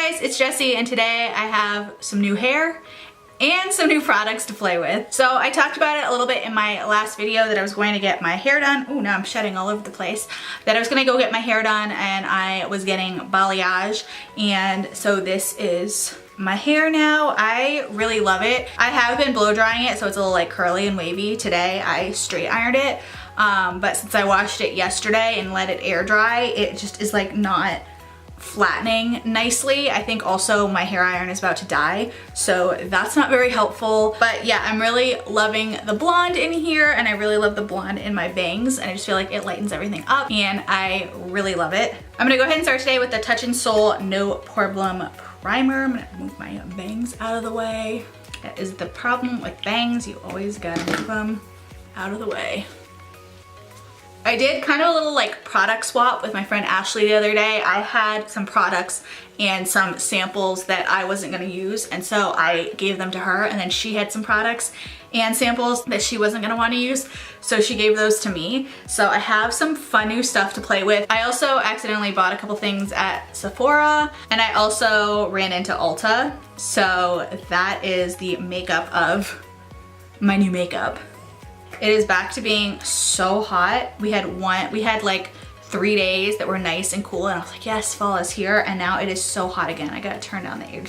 guys, it's Jessie, and today I have some new hair and some new products to play with. So I talked about it a little bit in my last video that I was going to get my hair done. Oh, now I'm shedding all over the place. That I was gonna go get my hair done and I was getting balayage. And so this is my hair now. I really love it. I have been blow drying it so it's a little like curly and wavy. Today I straight ironed it. But since I washed it yesterday and let it air dry, it just is like not flattening nicely. I think also my hair iron is about to die, so that's not very helpful. But yeah, I'm really loving the blonde in here, and I really love the blonde in my bangs, and I just feel like it lightens everything up, and I really love it. I'm gonna go ahead and start today with the Touch in Sol No Poreblem Primer. I'm gonna move my bangs out of the way. That is the problem with bangs. You always gotta move them out of the way. I did kind of a little like product swap with my friend Ashley the other day. I had some products and some samples that I wasn't gonna use, and so I gave them to her, and then she had some products and samples that she wasn't gonna wanna use, so she gave those to me. So I have some fun new stuff to play with. I also accidentally bought a couple things at Sephora, and I also ran into Ulta. So that is the makeup of my new makeup. It is back to being so hot. We had like 3 days that were nice and cool, and I was like, yes, fall is here, and now it is so hot again. I gotta turn down the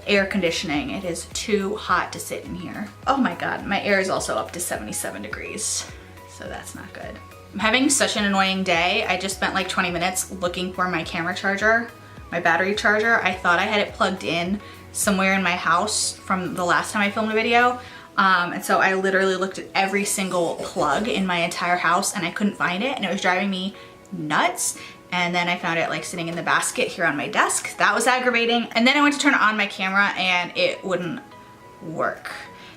air conditioning. It is too hot to sit in here. Oh my God, my air is also up to 77 degrees, so that's not good. I'm having such an annoying day. I just spent like 20 minutes looking for my camera charger, my battery charger. I thought I had it plugged in somewhere in my house from the last time I filmed a video. And so I literally looked at every single plug in my entire house and I couldn't find it, and it was driving me nuts. And then I found it like sitting in the basket here on my desk. That was aggravating. And then I went to turn on my camera and it wouldn't work.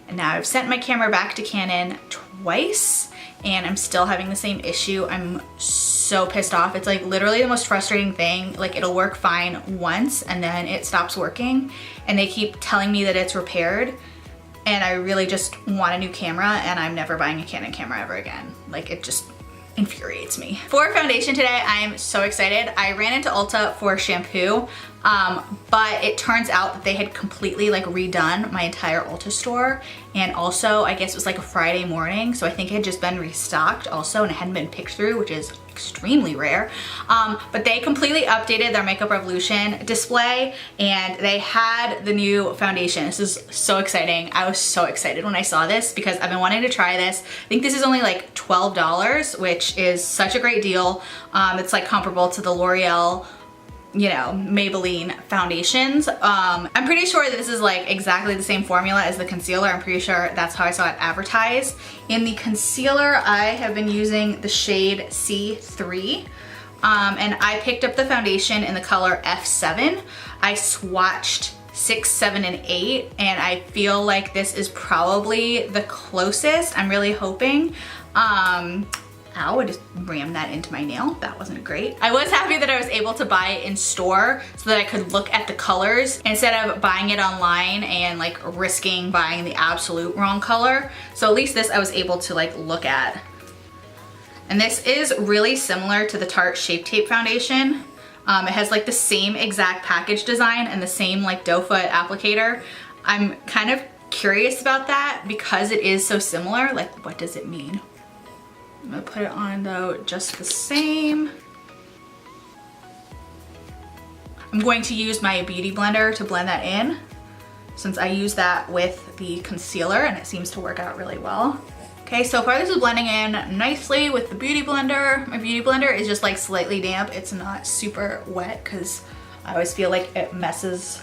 And now I've sent my camera back to Canon twice and I'm still having the same issue. I'm so pissed off. It's like literally the most frustrating thing. Like it'll work fine once and then it stops working, and they keep telling me that it's repaired. And I really just want a new camera, and I'm never buying a Canon camera ever again. Like, it just infuriates me. For foundation today, I'm so excited. I ran into Ulta for shampoo, but it turns out that they had completely like redone my entire Ulta store. And also, I guess it was like a Friday morning, so I think it had just been restocked also, and it hadn't been picked through, which is extremely rare. But they completely updated their Makeup Revolution display, and they had the new foundation. This is so exciting. I was so excited when I saw this because I've been wanting to try this. I think this is only like $12, which is such a great deal. It's like comparable to the L'Oreal, you know, Maybelline foundations. I'm pretty sure that this is like exactly the same formula as the concealer. I'm pretty sure that's how I saw it advertised. In the concealer, I have been using the shade C3, and I picked up the foundation in the color F7. I swatched 6, 7, and 8, and I feel like this is probably the closest. I'm really hoping. Ow, I just rammed that into my nail. That wasn't great. I was happy that I was able to buy it in store so that I could look at the colors instead of buying it online and like risking buying the absolute wrong color. So at least this I was able to like look at. And this is really similar to the Tarte Shape Tape foundation. It has like the same exact package design and the same like doe foot applicator. I'm kind of curious about that because it is so similar. Like, what does it mean? I'm gonna put it on though just the same. I'm going to use my beauty blender to blend that in, since I use that with the concealer and it seems to work out really well. Okay, so far this is blending in nicely with the beauty blender. My beauty blender is just like slightly damp. It's not super wet because I always feel like it messes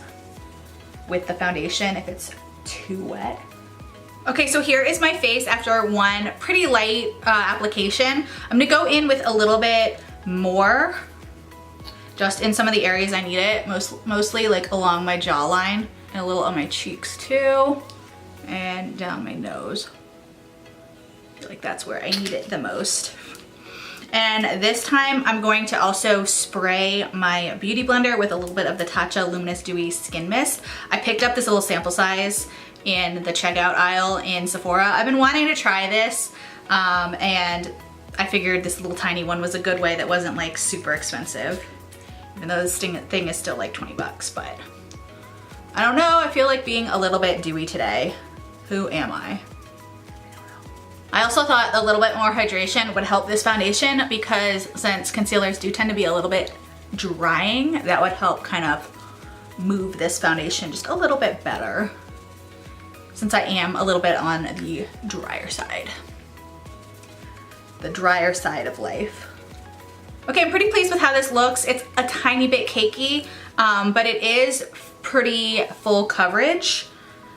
with the foundation if it's too wet. Okay, so here is my face after one pretty light application. I'm gonna go in with a little bit more, just in some of the areas I need it, mostly like along my jawline and a little on my cheeks too, and down my nose. I feel like that's where I need it the most. And this time I'm going to also spray my beauty blender with a little bit of the Tatcha Luminous Dewy Skin Mist. I picked up this little sample size in the checkout aisle in Sephora. I've been wanting to try this, and I figured this little tiny one was a good way that wasn't like super expensive. even though this thing is still like 20 bucks, but I don't know. I feel like being a little bit dewy today. Who am I? I also thought a little bit more hydration would help this foundation because since concealers do tend to be a little bit drying, that would help kind of move this foundation just a little bit better since I am a little bit on the drier side. The drier side of life. Okay, I'm pretty pleased with how this looks. It's a tiny bit cakey, but it is pretty full coverage.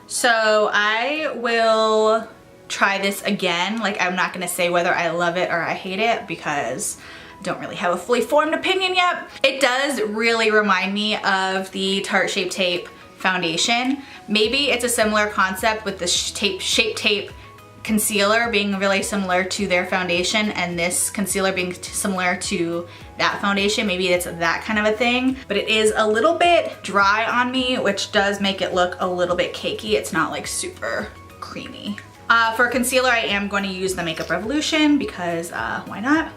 So I will try this again. Like, I'm not gonna say whether I love it or I hate it because I don't really have a fully formed opinion yet. It does really remind me of the Tarte Shape Tape foundation. Maybe it's a similar concept with the Shape Tape concealer being really similar to their foundation and this concealer being similar to that foundation. Maybe it's that kind of a thing, but it is a little bit dry on me, which does make it look a little bit cakey. It's not like super creamy. For concealer, I am going to use the Makeup Revolution because why not?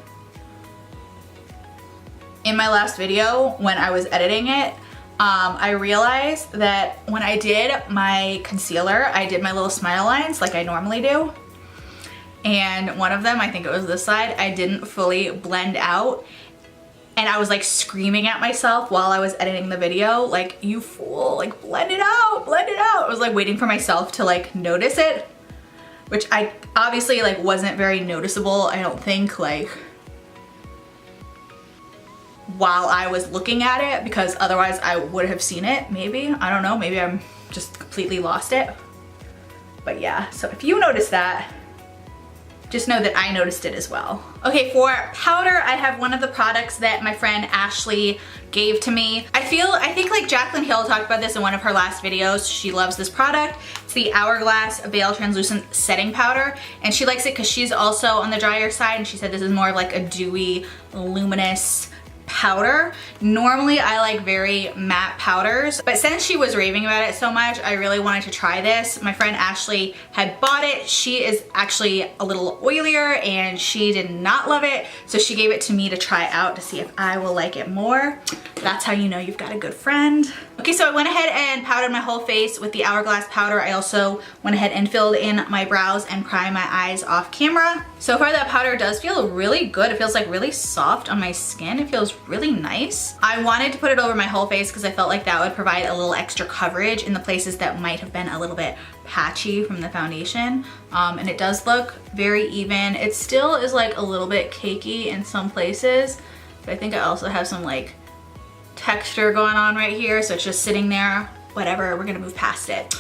In my last video, when I was editing it, I realized that when I did my concealer, I did my little smile lines like I normally do. And one of them, I think it was this side, I didn't fully blend out. And I was like screaming at myself while I was editing the video, like, you fool, like blend it out, blend it out. I was like waiting for myself to like notice it, which I obviously like wasn't very noticeable, I don't think, like while I was looking at it, because otherwise I would have seen it, maybe. I don't know, maybe I'm just completely lost it. But yeah, so if you notice that, just know that I noticed it as well. Okay, for powder, I have one of the products that my friend Ashley gave to me. I think like Jaclyn Hill talked about this in one of her last videos. She loves this product. It's the Hourglass Veil Translucent Setting Powder, and she likes it because she's also on the drier side, and she said this is more of like a dewy, luminous powder. Normally I like very matte powders, but since she was raving about it so much, I really wanted to try this. My friend Ashley had bought it. She is actually a little oilier and she did not love it, so she gave it to me to try out to see if I will like it more. That's how you know you've got a good friend. Okay, so I went ahead and powdered my whole face with the Hourglass powder. I also went ahead and filled in my brows and primed my eyes off camera. So far that powder does feel really good. It feels like really soft on my skin. It feels really nice. I wanted to put it over my whole face because I felt like that would provide a little extra coverage in the places that might have been a little bit patchy from the foundation. And it does look very even. It still is like a little bit cakey in some places, but I think I also have some like texture going on right here, so it's just sitting there. Whatever, we're gonna move past it.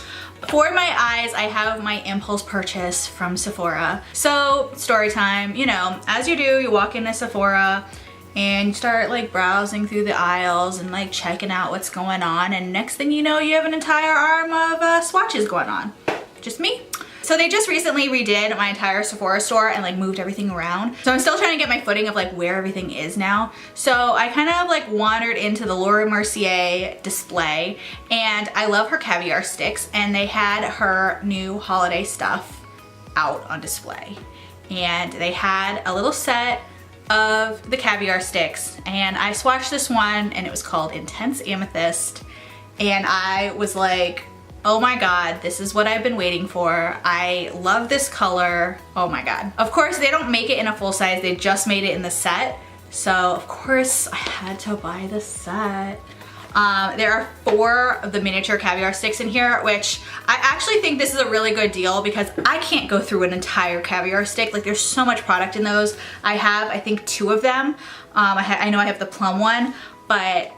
For my eyes, I have my impulse purchase from Sephora. So, story time, you know, as you do, you walk into Sephora and you start like browsing through the aisles and like checking out what's going on, and next thing you know, you have an entire arm of swatches going on. Just me. So they just recently redid my entire Sephora store and like moved everything around. So I'm still trying to get my footing of like where everything is now. So I kind of like wandered into the Mercier display, and I love her Caviar sticks, and they had her new holiday stuff out on display. And they had a little set of the Caviar sticks, and I swatched this one and it was called Intense Amethyst, and I was like, oh my god, this is what I've been waiting for. I love this color. Oh my god. Of course, they don't make it in a full size. They just made it in the set. So of course, I had to buy the set. There are 4 of the miniature Caviar sticks in here, which I actually think this is a really good deal because I can't go through an entire Caviar stick. Like, there's so much product in those. I have, I think, 2 of them. I know I have the Plum one, but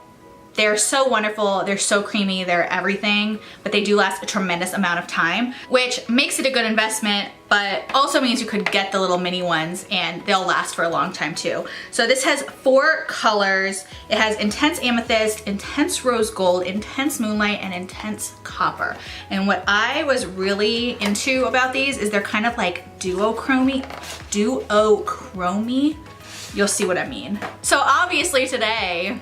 they're so wonderful, they're so creamy, they're everything, but they do last a tremendous amount of time, which makes it a good investment, but also means you could get the little mini ones and they'll last for a long time too. So this has 4 colors. It has Intense Amethyst, Intense Rose Gold, Intense Moonlight, and Intense Copper. And what I was really into about these is they're kind of like duochrome. You'll see what I mean. So obviously today,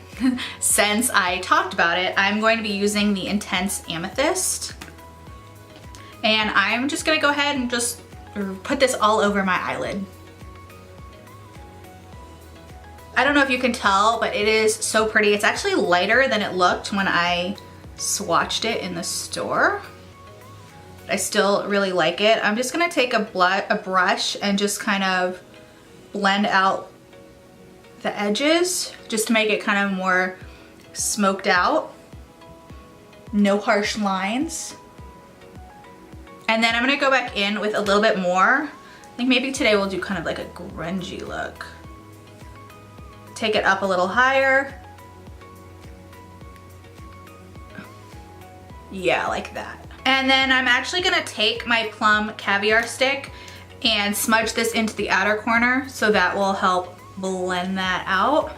since I talked about it, I'm going to be using the Intense Amethyst. And I'm just gonna go ahead and just put this all over my eyelid. I don't know if you can tell, but it is so pretty. It's actually lighter than it looked when I swatched it in the store. I still really like it. I'm just gonna take a brush and just kind of blend out the edges just to make it kind of more smoked out. No harsh lines. And then I'm gonna go back in with a little bit more. I think maybe today we'll do kind of like a grungy look. Take it up a little higher. Yeah, like that. And then I'm actually gonna take my Plum Caviar stick and smudge this into the outer corner, so that will help blend that out.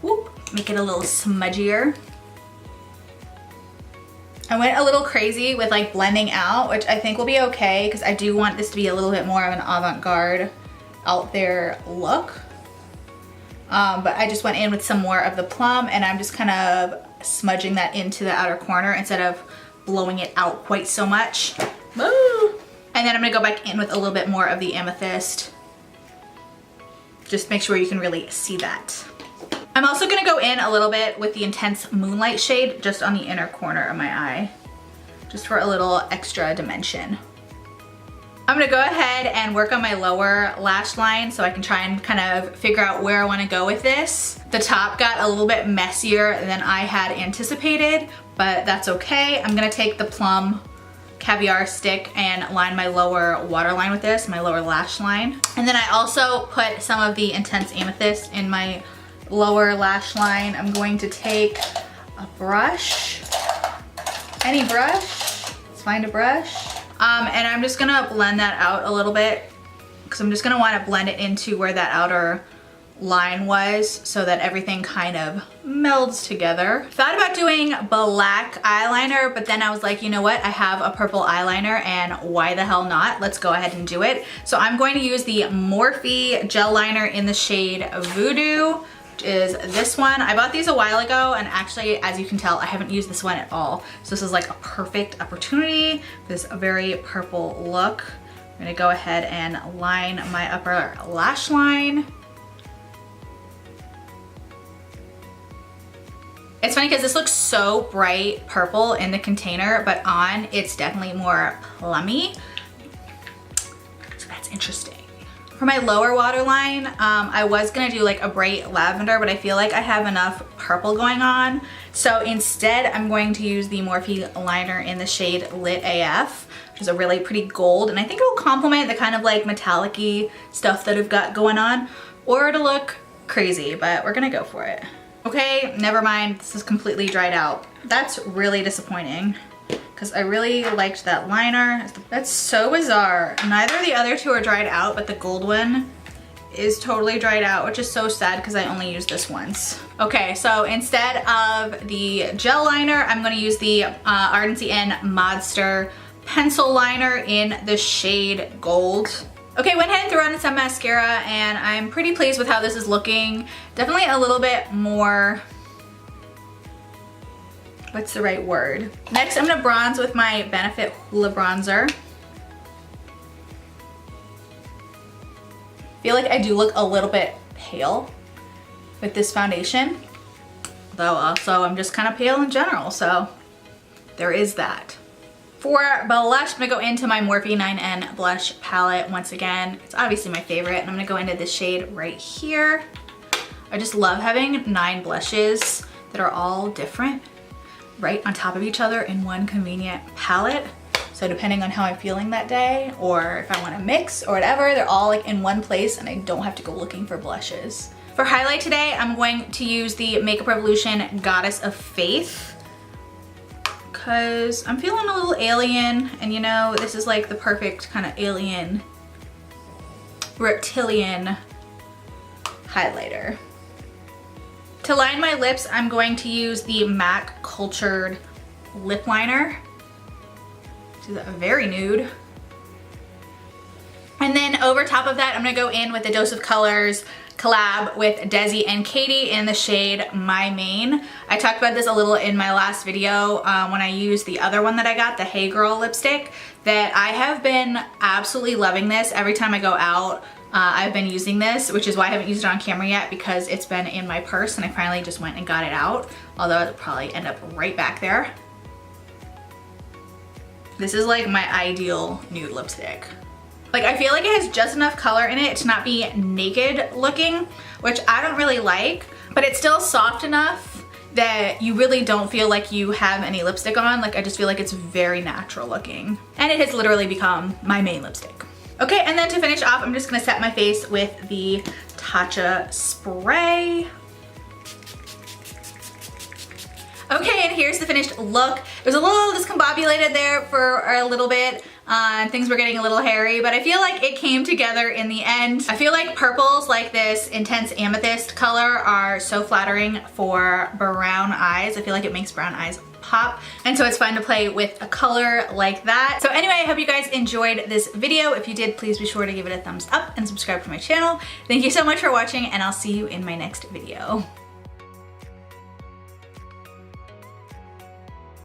Whoop, make it a little smudgier. I went a little crazy with like blending out, which I think will be okay because I do want this to be a little bit more of an avant-garde, out there look. But I just went in with some more of the Plum and I'm just kind of smudging that into the outer corner instead of blowing it out quite so much. Woo! And then I'm gonna go back in with a little bit more of the Amethyst. Just make sure you can really see that. I'm also gonna go in a little bit with the Intense Moonlight shade just on the inner corner of my eye, just for a little extra dimension. I'm gonna go ahead and work on my lower lash line so I can try and kind of figure out where I wanna go with this. The top got a little bit messier than I had anticipated, but that's okay. I'm gonna take the Plum Caviar stick and line my lower waterline with this, my lower lash line. And then I also put some of the Intense Amethyst in my lower lash line. I'm going to take a brush, any brush, let's find a brush. And I'm just gonna blend that out a little bit because I'm just gonna wanna blend it into where that outer line was so that everything kind of melds together. Thought about doing black eyeliner, but then I was like, you know what? I have a purple eyeliner and why the hell not? Let's go ahead and do it. So I'm going to use the Morphe gel liner in the shade Voodoo, which is this one. I bought these a while ago and actually, as you can tell, I haven't used this one at all. So this is like a perfect opportunity for this very purple look. I'm gonna go ahead and line my upper lash line. It's funny because this looks so bright purple in the container, but on it's definitely more plummy. So that's interesting. For my lower waterline, I was gonna do like a bright lavender, but I feel like I have enough purple going on. So instead, I'm going to use the Morphe liner in the shade Lit AF, which is a really pretty gold, and I think it'll complement the kind of like metallic-y stuff that I've got going on, or it'll look crazy, but we're gonna go for it. Okay, never mind, this is completely dried out. That's really disappointing because I really liked that liner. That's so bizarre. Neither of the other two are dried out, but the gold one is totally dried out, which is so sad because I only used this once. Okay, so instead of the gel liner, I'm gonna use the Ardency and Modster pencil liner in the shade Gold. Okay, went ahead and threw on some mascara and I'm pretty pleased with how this is looking. Definitely a little bit more, what's the right word? Next, I'm gonna bronze with my Benefit Hoola bronzer. Feel like I do look a little bit pale with this foundation, though also I'm just kind of pale in general, so there is that. For blush, I'm gonna go into my Morphe 9N blush palette once again. It's obviously my favorite, and I'm gonna go into this shade right here. I just love having 9 blushes that are all different right on top of each other in one convenient palette. So depending on how I'm feeling that day, or if I wanna mix or whatever, they're all like in one place and I don't have to go looking for blushes. For highlight today, I'm going to use the Makeup Revolution Goddess of Faith, because I'm feeling a little alien, and you know, this is like the perfect kind of alien, reptilian highlighter. To line my lips, I'm going to use the MAC Cultured Lip Liner. This is very nude. And then over top of that, I'm gonna go in with the Dose of Colors collab with Desi and Katy in the shade My Main. I talked about this a little in my last video when I used the other one that I got, the Hey Girl lipstick, that I have been absolutely loving this every time I go out I've been using this, which is why I haven't used it on camera yet, because it's been in my purse and I finally just went and got it out, although it'll probably end up right back there. This is like my ideal nude lipstick. Like, I feel like it has just enough color in it to not be naked looking, which I don't really like, but it's still soft enough that you really don't feel like you have any lipstick on. Like, I just feel like it's very natural looking. And it has literally become my main lipstick. Okay, and then to finish off, I'm just gonna set my face with the Tatcha spray. Okay, and here's the finished look. It was a little discombobulated there for a little bit. Things were getting a little hairy, but I feel like it came together in the end. I feel like purples like this intense amethyst color are so flattering for brown eyes. I feel like it makes brown eyes pop, and so it's fun to play with a color like that. So anyway, I hope you guys enjoyed this video. If you did, please be sure to give it a thumbs up and subscribe to my channel. Thank you so much for watching, and I'll see you in my next video.